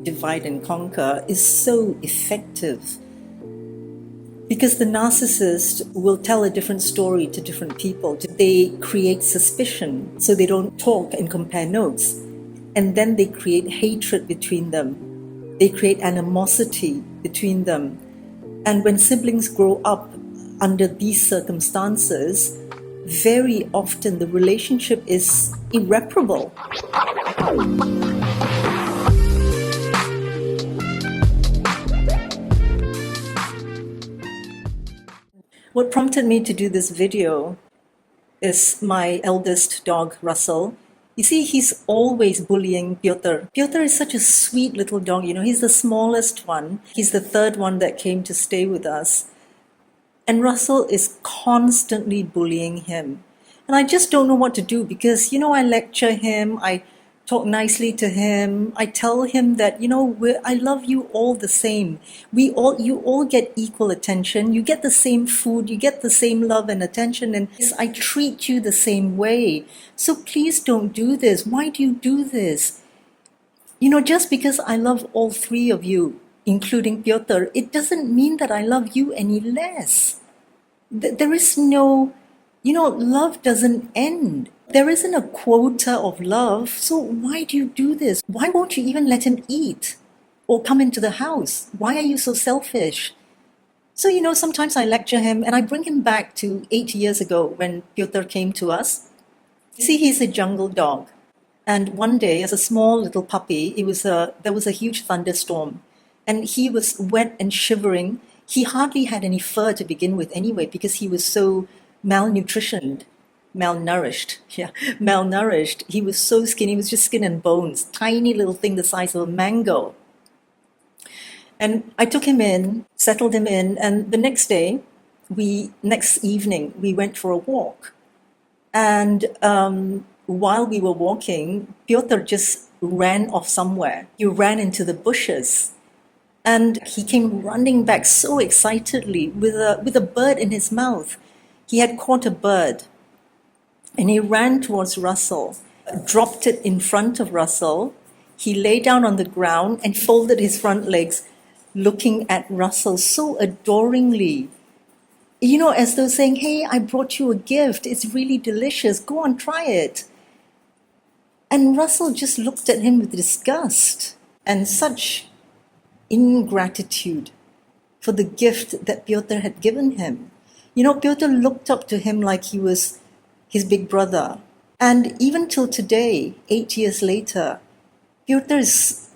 divide and conquer is so effective because the narcissist will tell a different story to different people. They create suspicion so they don't talk and compare notes. And then they create hatred between them. They create animosity between them. And when siblings grow up under these circumstances, very often the relationship is irreparable. What prompted me to do this video is my eldest dog, Russell. You see, he's always bullying Piotr. Piotr is such a sweet little dog, he's the smallest one. He's the third one that came to stay with us. And Russell is constantly bullying him. And I just don't know what to do because, I lecture him, I talk nicely to him, I tell him that, I love you all the same. You all get equal attention, you get the same food, you get the same love and attention, and I treat you the same way. So please don't do this. Why do you do this? Just because I love all three of you, including Piotr, it doesn't mean that I love you any less. There is no, love doesn't end. There isn't a quota of love, so why do you do this? Why won't you even let him eat or come into the house? Why are you so selfish? So, sometimes I lecture him and I bring him back to 8 years ago when Piotr came to us. See, he's a jungle dog. And one day, as a small little puppy, there was a huge thunderstorm. And he was wet and shivering. He hardly had any fur to begin with anyway because he was so malnourished. He was so skinny, he was just skin and bones, tiny little thing the size of a mango. And I took him in, settled him in, and the next evening, we went for a walk. And while we were walking, Piotr just ran off somewhere. He ran into the bushes. And he came running back so excitedly with a bird in his mouth. He had caught a bird. And he ran towards Russell, dropped it in front of Russell. He lay down on the ground and folded his front legs, looking at Russell so adoringly. As though saying, hey, I brought you a gift. It's really delicious. Go on, try it. And Russell just looked at him with disgust and such ingratitude for the gift that Piotr had given him. Piotr looked up to him like he was his big brother. And even till today, 8 years later, Piotr is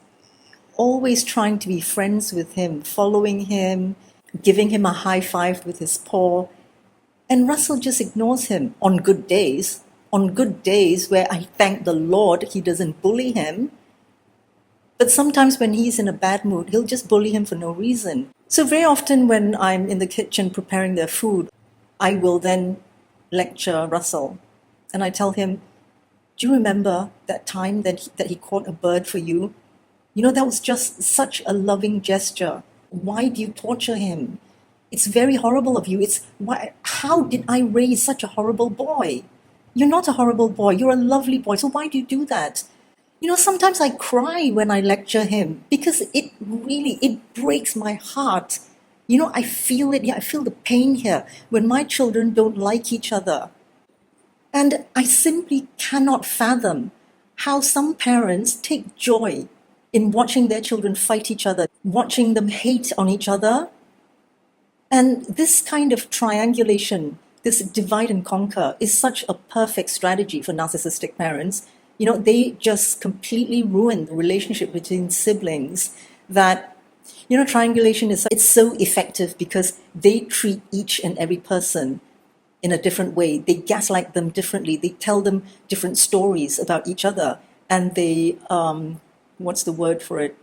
always trying to be friends with him, following him, giving him a high five with his paw. And Russell just ignores him on good days where I thank the Lord he doesn't bully him. But sometimes when he's in a bad mood, he'll just bully him for no reason. So very often when I'm in the kitchen preparing their food, I will then lecture Russell. And I tell him, do you remember that time that he caught a bird for you? That was just such a loving gesture. Why do you torture him? It's very horrible of you. How did I raise such a horrible boy? You're not a horrible boy. You're a lovely boy. So why do you do that? Sometimes I cry when I lecture him because it breaks my heart. I feel it. I feel the pain here when my children don't like each other. And I simply cannot fathom how some parents take joy in watching their children fight each other, watching them hate on each other. And this kind of triangulation, this divide and conquer, is such a perfect strategy for narcissistic parents. They just completely ruin the relationship between siblings that, triangulation it's so effective because they treat each and every person in a different way. They gaslight them differently. They tell them different stories about each other. And they, what's the word for it?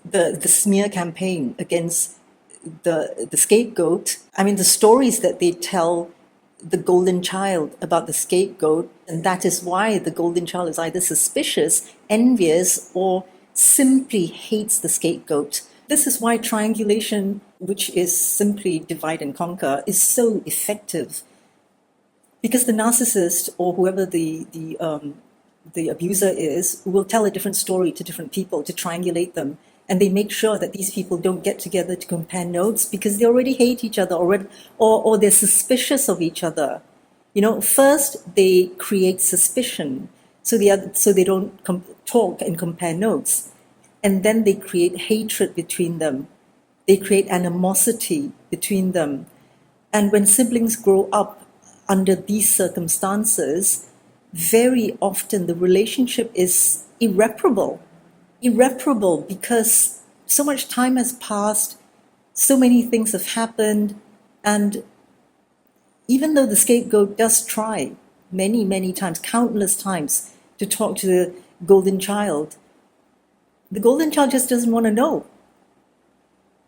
The smear campaign against the scapegoat. I mean, the stories that they tell the golden child about the scapegoat, and that is why the golden child is either suspicious, envious, or simply hates the scapegoat. This is why triangulation, which is simply divide and conquer, is so effective. Because the narcissist, or whoever the the abuser is, will tell a different story to different people to triangulate them. And they make sure that these people don't get together to compare notes because they already hate each other already, or they're suspicious of each other. First they create suspicion so they don't talk and compare notes. And then they create hatred between them. They create animosity between them. And when siblings grow up under these circumstances, very often the relationship is irreparable. Irreparable because so much time has passed, so many things have happened, and even though the scapegoat does try many, many times, countless times, to talk to the golden child just doesn't want to know.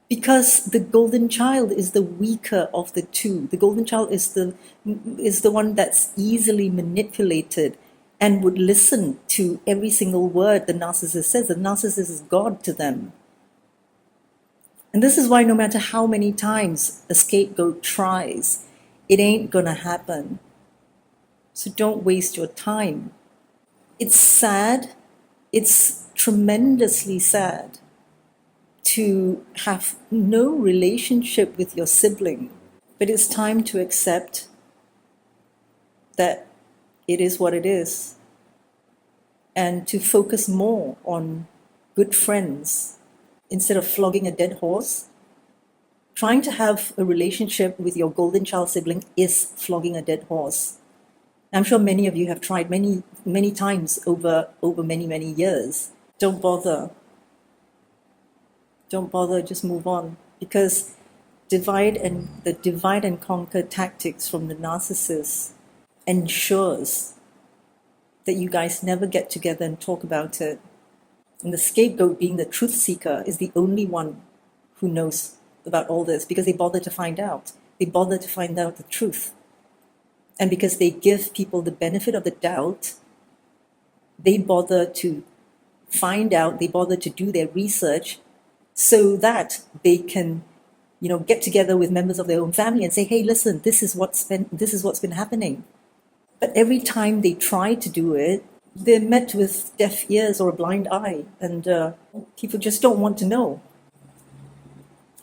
Because the golden child is the weaker of the two. The golden child is the one that's easily manipulated and would listen to every single word the narcissist says. The narcissist is God to them. And this is why no matter how many times a scapegoat tries, it ain't gonna happen. So don't waste your time. It's sad. It's tremendously sad to have no relationship with your sibling. But it's time to accept that it is what it is, and to focus more on good friends instead of flogging a dead horse. Trying to have a relationship with your golden child sibling is flogging a dead horse. I'm sure many of you have tried many, many times over many, many years. Don't bother. Don't bother, just move on. Because the divide and conquer tactics from the narcissist ensures that you guys never get together and talk about it. And the scapegoat, being the truth seeker, is the only one who knows about all this because they bother to find out. They bother to find out the truth. And because they give people the benefit of the doubt, they bother to find out, they bother to do their research so that they can, get together with members of their own family and say, hey, listen, this is what's been happening. But every time they try to do it, they're met with deaf ears or a blind eye, and people just don't want to know.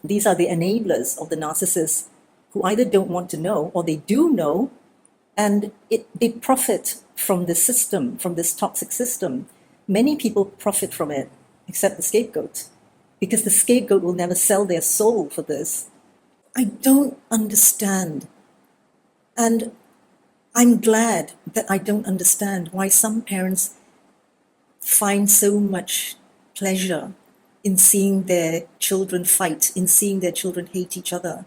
These are the enablers of the narcissist who either don't want to know or they do know, and they profit from this system, from this toxic system. Many people profit from it, except the scapegoat, because the scapegoat will never sell their soul for this. I don't understand. And I'm glad that I don't understand why some parents find so much pleasure in seeing their children fight, in seeing their children hate each other.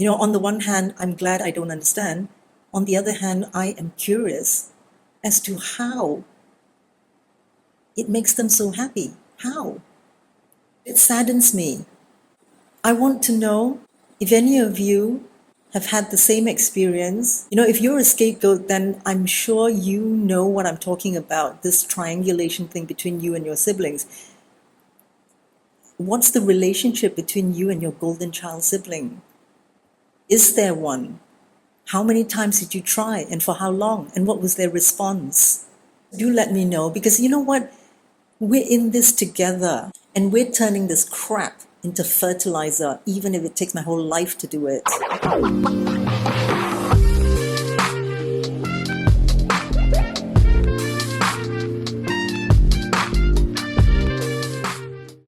On the one hand, I'm glad I don't understand. On the other hand, I am curious as to how it makes them so happy. How? It saddens me. I want to know if any of you have had the same experience. If you're a scapegoat, then I'm sure you know what I'm talking about, this triangulation thing between you and your siblings. What's the relationship between you and your golden child sibling? Is there one? How many times did you try, and for how long? And what was their response? Do let me know, because you know what? We're in this together, and we're turning this crap into fertilizer, even if it takes my whole life to do it.